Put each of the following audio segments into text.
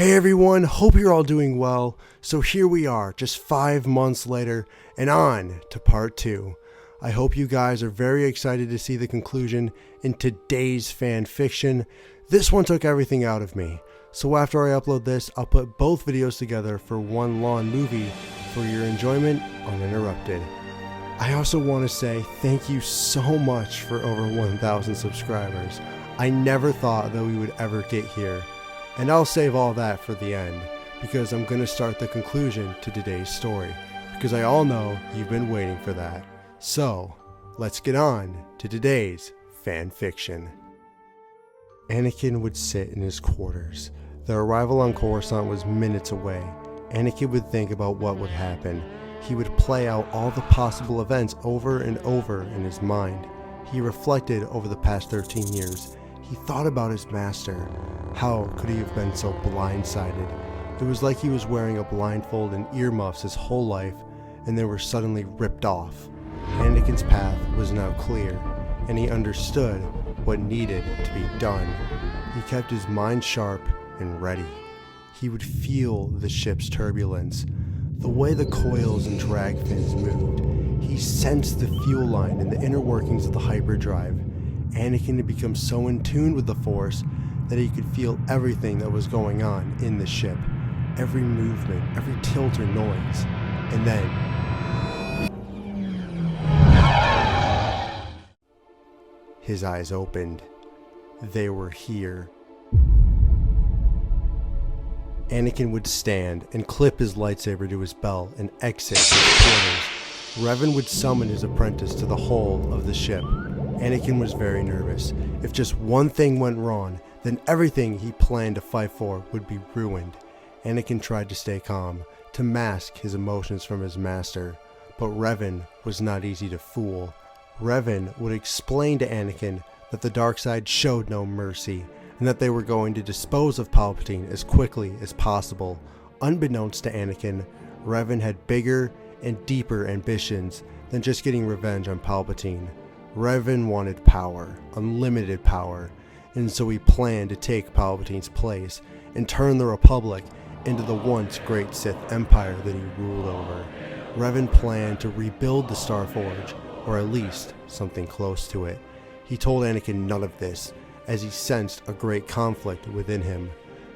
Hey everyone, hope you're all doing well. So here we are, just 5 months later, and on to part 2. I hope you guys are very excited to see the conclusion in today's fan fiction. This one took everything out of me. So after I upload this, I'll put both videos together for one long movie for your enjoyment uninterrupted. I also want to say thank you so much for over 1,000 subscribers. I never thought that we would ever get here. And I'll save all that for the end, because I'm going to start the conclusion to today's story, because I all know you've been waiting for that. So, let's get on to today's fan fiction. Anakin would sit in his quarters. Their arrival on Coruscant was minutes away. Anakin would think about what would happen. He would play out all the possible events over and over in his mind. He reflected over the past 13 years. He thought about his master. How could he have been so blindsided? It was like he was wearing a blindfold and earmuffs his whole life, and they were suddenly ripped off. Anakin's path was now clear, and he understood what needed to be done. He kept his mind sharp and ready. He would feel the ship's turbulence, the way the coils and drag fins moved. He sensed the fuel line and the inner workings of the hyperdrive. Anakin had become so in tune with the Force that he could feel everything that was going on in the ship, every movement, every tilt or noise. And then his eyes opened. They were here. Anakin would stand and clip his lightsaber to his belt and exit his quarters. Revan would summon his apprentice to the hull of the ship. Anakin was very nervous. If just one thing went wrong, then everything he planned to fight for would be ruined. Anakin tried to stay calm, to mask his emotions from his master, but Revan was not easy to fool. Revan would explain to Anakin that the dark side showed no mercy, and that they were going to dispose of Palpatine as quickly as possible. Unbeknownst to Anakin, Revan had bigger and deeper ambitions than just getting revenge on Palpatine. Revan wanted power, unlimited power, and so he planned to take Palpatine's place and turn the Republic into the once great Sith Empire that he ruled over. Revan planned to rebuild the Starforge, or at least something close to it. He told Anakin none of this, as he sensed a great conflict within him.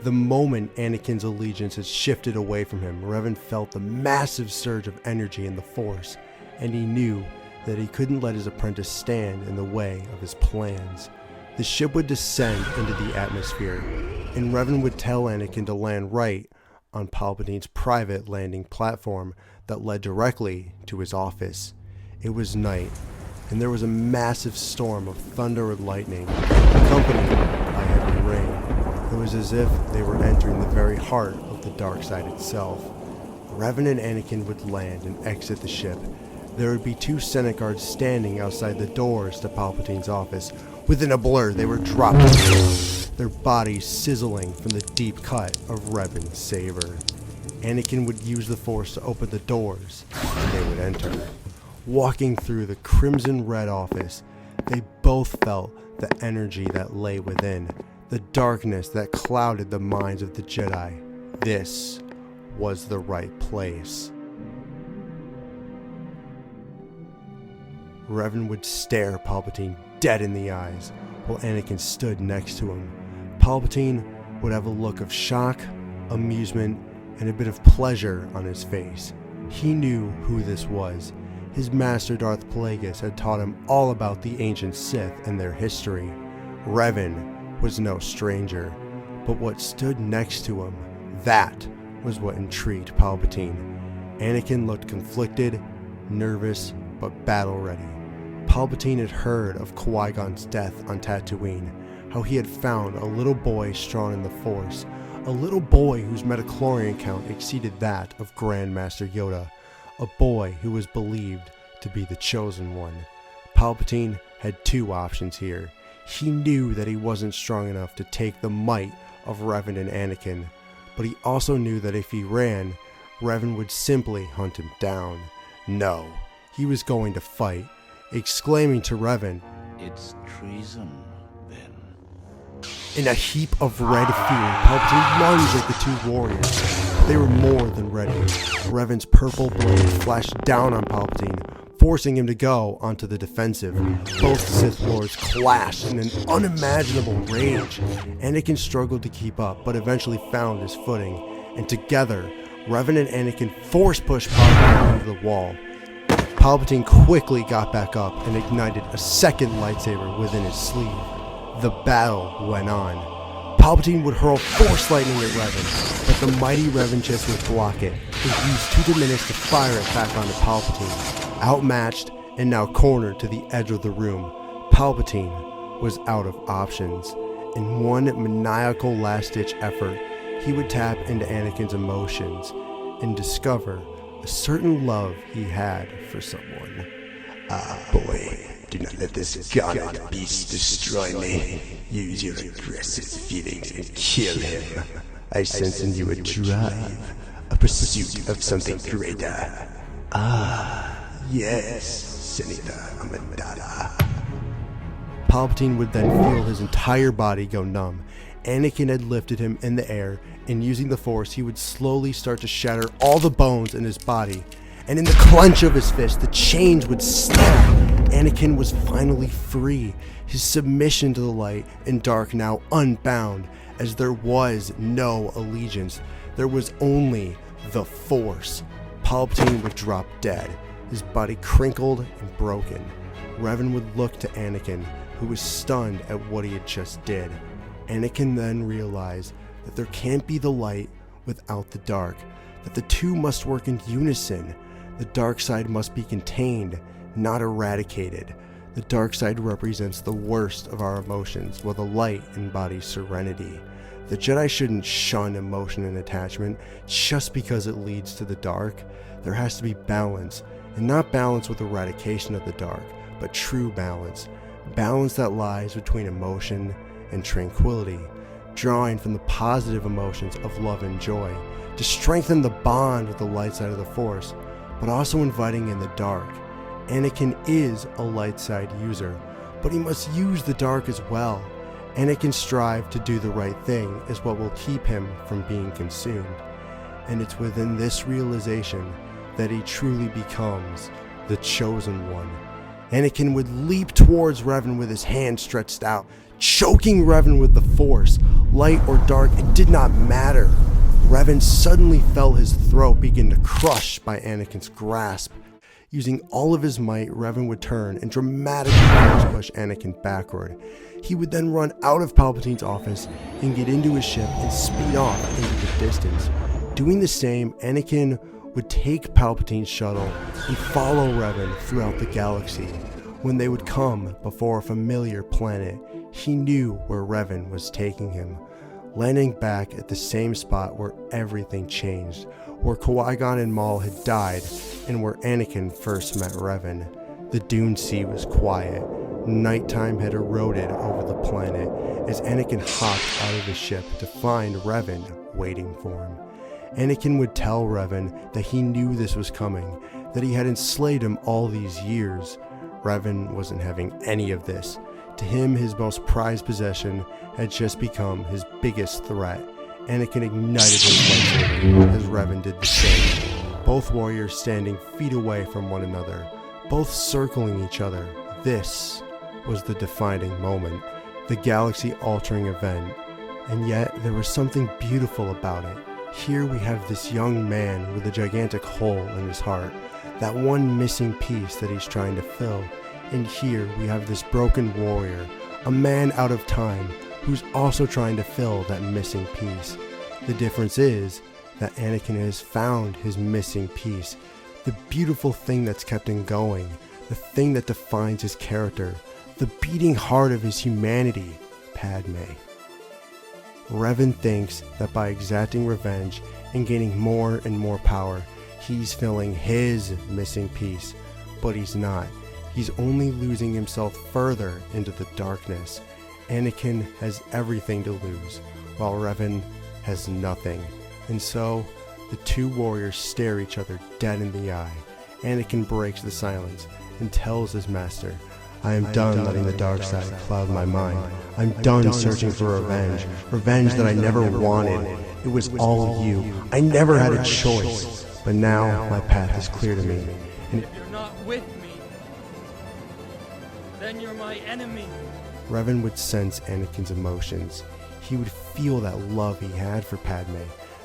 The moment Anakin's allegiance had shifted away from him, Revan felt the massive surge of energy in the Force, and he knew that he couldn't let his apprentice stand in the way of his plans. The ship would descend into the atmosphere, and Revan would tell Anakin to land right on Palpatine's private landing platform that led directly to his office. It was night, and there was a massive storm of thunder and lightning, accompanied by heavy rain. It was as if they were entering the very heart of the dark side itself. Revan and Anakin would land and exit the ship. There would be 2 Senate guards standing outside the doors to Palpatine's office. Within a blur, they were dropping, their bodies sizzling from the deep cut of Revan's saber. Anakin would use the Force to open the doors, and they would enter. Walking through the crimson red office, they both felt the energy that lay within, the darkness that clouded the minds of the Jedi. This was the right place. Revan would stare Palpatine dead in the eyes while Anakin stood next to him. Palpatine would have a look of shock, amusement, and a bit of pleasure on his face. He knew who this was. His master Darth Plagueis had taught him all about the ancient Sith and their history. Revan was no stranger, but what stood next to him, that was what intrigued Palpatine. Anakin looked conflicted, nervous, but battle-ready. Palpatine had heard of Qui-Gon's death on Tatooine, how he had found a little boy strong in the Force, a little boy whose midichlorian count exceeded that of Grand Master Yoda, a boy who was believed to be the chosen one. Palpatine had 2 options here. He knew that he wasn't strong enough to take the might of Revan and Anakin, but he also knew that if he ran, Revan would simply hunt him down. No, he was going to fight, exclaiming to Revan, "It's treason, then." In a heap of red fury, Palpatine lunged at the two warriors, but they were more than ready. Revan's purple blade flashed down on Palpatine, forcing him to go onto the defensive. Both Sith Lords clashed in an unimaginable rage. Anakin struggled to keep up, but eventually found his footing, and together, Revan and Anakin force-pushed Palpatine into the wall. Palpatine quickly got back up and ignited a second lightsaber within his sleeve. The battle went on. Palpatine would hurl force lightning at Revan, but the mighty Revan just would block it. He used too diminished to fire it back onto Palpatine. Outmatched and now cornered to the edge of the room, Palpatine was out of options. In one maniacal last-ditch effort, he would tap into Anakin's emotions and discover a certain love he had for someone. Boy, do not let this godlike beast destroy me. Use your aggressive feelings and kill him. I sense in you a drive, a pursuit of something greater. Yes, Senator Amidala. Palpatine would then feel his entire body go numb. Anakin had lifted him in the air, and using the Force, he would slowly start to shatter all the bones in his body. And in the clench of his fist, the chains would snap. Anakin was finally free, his submission to the light and dark now unbound, as there was no allegiance. There was only the Force. Palpatine would drop dead, his body crinkled and broken. Revan would look to Anakin, who was stunned at what he had just did. Anakin then realized that there can't be the light without the dark, that the two must work in unison. The dark side must be contained, not eradicated. The dark side represents the worst of our emotions, while the light embodies serenity. The Jedi shouldn't shun emotion and attachment just because it leads to the dark. There has to be balance, and not balance with eradication of the dark, but true balance. Balance that lies between emotion and tranquility, drawing from the positive emotions of love and joy to strengthen the bond with the light side of the Force, but also inviting in the dark. Anakin is a light side user, but he must use the dark as well. Anakin's strive to do the right thing is what will keep him from being consumed. And it's within this realization that he truly becomes the chosen one. Anakin would leap towards Revan with his hand stretched out, choking Revan with the Force. Light or dark, it did not matter. Revan suddenly felt his throat begin to crush by Anakin's grasp. Using all of his might, Revan would turn and dramatically push Anakin backward. He would then run out of Palpatine's office and get into his ship and speed off into the distance. Doing the same, Anakin would take Palpatine's shuttle and follow Revan throughout the galaxy. When they would come before a familiar planet, he knew where Revan was taking him, landing back at the same spot where everything changed, where Qui-Gon and Maul had died, and where Anakin first met Revan. The Dune Sea was quiet. Nighttime had eroded over the planet as Anakin hopped out of the ship to find Revan waiting for him. Anakin would tell Revan that he knew this was coming, that he had enslaved him all these years. Revan wasn't having any of this. To him, his most prized possession had just become his biggest threat. Anakin ignited his lightsaber as Revan did the same, both warriors standing feet away from one another, both circling each other. This was the defining moment, the galaxy-altering event, and yet there was something beautiful about it. Here we have this young man with a gigantic hole in his heart, that one missing piece that he's trying to fill. And here we have this broken warrior, a man out of time, who's also trying to fill that missing piece. The difference is that Anakin has found his missing piece, the beautiful thing that's kept him going, the thing that defines his character, the beating heart of his humanity, Padme. Revan thinks that by exacting revenge and gaining more and more power, he's filling his missing piece, but he's not. He's only losing himself further into the darkness. Anakin has everything to lose, while Revan has nothing. And so, the two warriors stare each other dead in the eye. Anakin breaks the silence and tells his master, I am done letting the dark side cloud my mind. I'm done searching for revenge. Revenge that I never wanted. It was all you. I never had a choice. But now my path is clear to me. And If you're not with me, then you're my enemy. Revan would sense Anakin's emotions. He would feel that love he had for Padme,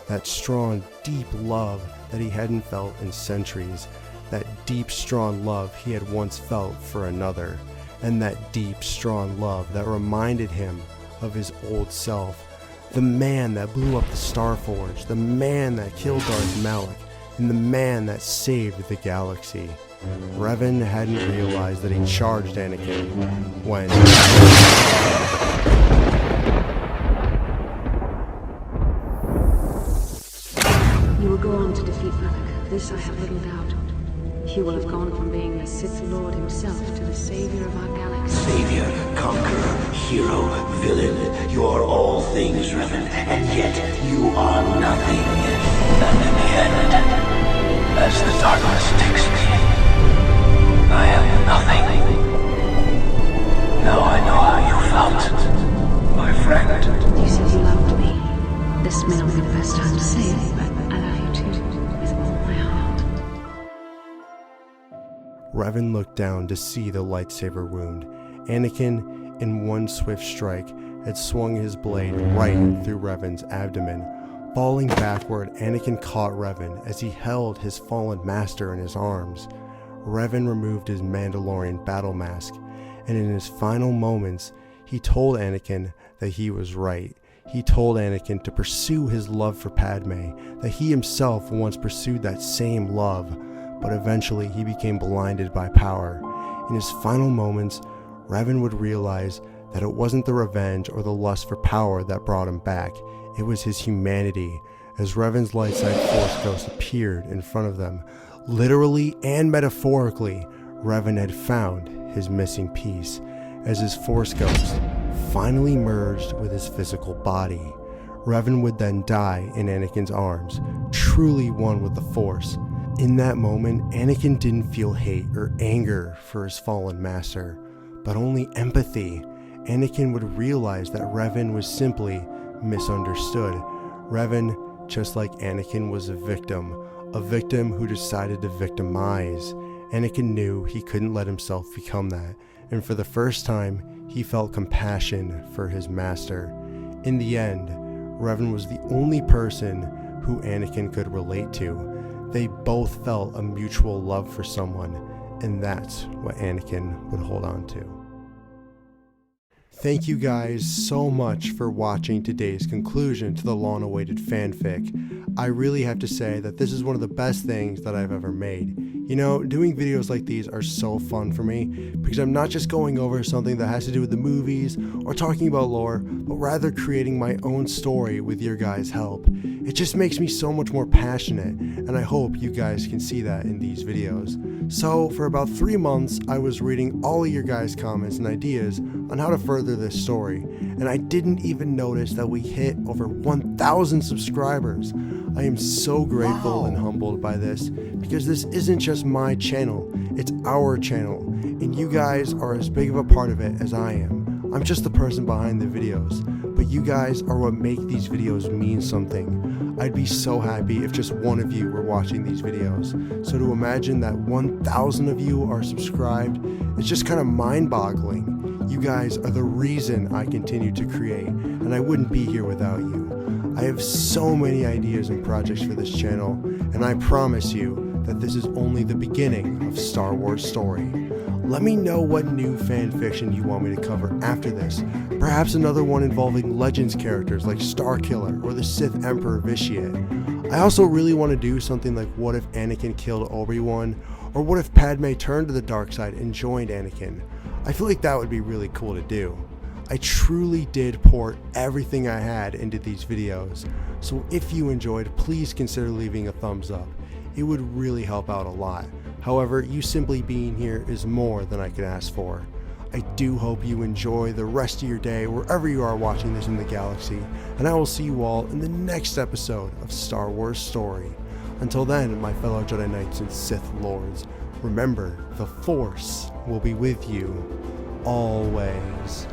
that strong, deep love that he hadn't felt in centuries, that deep, strong love he had once felt for another, and that deep, strong love that reminded him of his old self, the man that blew up the Starforge, the man that killed Darth Malak, and the man that saved the galaxy. Revan hadn't realized that he charged Anakin when... You will go on to defeat Malak. This I have little doubt. He will have gone from being the Sith Lord himself to the savior of our galaxy. Savior, conqueror, hero, villain, you're all things, Revan, and yet you are nothing. And in the end, as the darkness takes me, I am nothing. Now I know how you felt, my friend. You said you loved me. This may not be the best time to say it, but I love you too, with all my heart. Revan looked down to see the lightsaber wound. Anakin, in one swift strike, had swung his blade right through Revan's abdomen. Falling backward, Anakin caught Revan as he held his fallen master in his arms. Revan removed his Mandalorian battle mask, and in his final moments, he told Anakin that he was right. He told Anakin to pursue his love for Padme, that he himself once pursued that same love, but eventually he became blinded by power. In his final moments, Revan would realize that it wasn't the revenge or the lust for power that brought him back, it was his humanity. As Revan's light side force ghost appeared in front of them, literally and metaphorically, Revan had found his missing piece, as his force ghost finally merged with his physical body. Revan would then die in Anakin's arms, truly one with the Force. In that moment, Anakin didn't feel hate or anger for his fallen master, but only empathy. Anakin would realize that Revan was simply misunderstood. Revan, just like Anakin, was a victim who decided to victimize. Anakin knew he couldn't let himself become that, and for the first time, he felt compassion for his master. In the end, Revan was the only person who Anakin could relate to. They both felt a mutual love for someone, and that's what Anakin would hold on to. Thank you guys so much for watching today's conclusion to the long-awaited fanfic. I really have to say that this is one of the best things that I've ever made. You know, doing videos like these are so fun for me because I'm not just going over something that has to do with the movies or talking about lore, but rather creating my own story with your guys' help. It just makes me so much more passionate, and I hope you guys can see that in these videos. So for about 3 months, I was reading all of your guys' comments and ideas on how to further this story, and I didn't even notice that we hit over 1,000 subscribers. I am so grateful and humbled by this, because this isn't just my channel, it's our channel, and you guys are as big of a part of it as I am. I'm just the person behind the videos, but you guys are what make these videos mean something. I'd be so happy if just one of you were watching these videos. So to imagine that 1,000 of you are subscribed, it's just kind of mind-boggling. You guys are the reason I continue to create, and I wouldn't be here without you. I have so many ideas and projects for this channel, and I promise you that this is only the beginning of Star Wars Story. Let me know what new fan fiction you want me to cover after this. Perhaps another one involving Legends characters like Starkiller or the Sith Emperor Vitiate. I also really want to do something like what if Anakin killed Obi-Wan, or what if Padme turned to the dark side and joined Anakin. I feel like that would be really cool to do. I truly did pour everything I had into these videos, so if you enjoyed, please consider leaving a thumbs up. It would really help out a lot. However, you simply being here is more than I could ask for. I do hope you enjoy the rest of your day wherever you are watching this in the galaxy, and I will see you all in the next episode of Star Wars Story. Until then, my fellow Jedi Knights and Sith Lords, Remember, the Force will be with you always.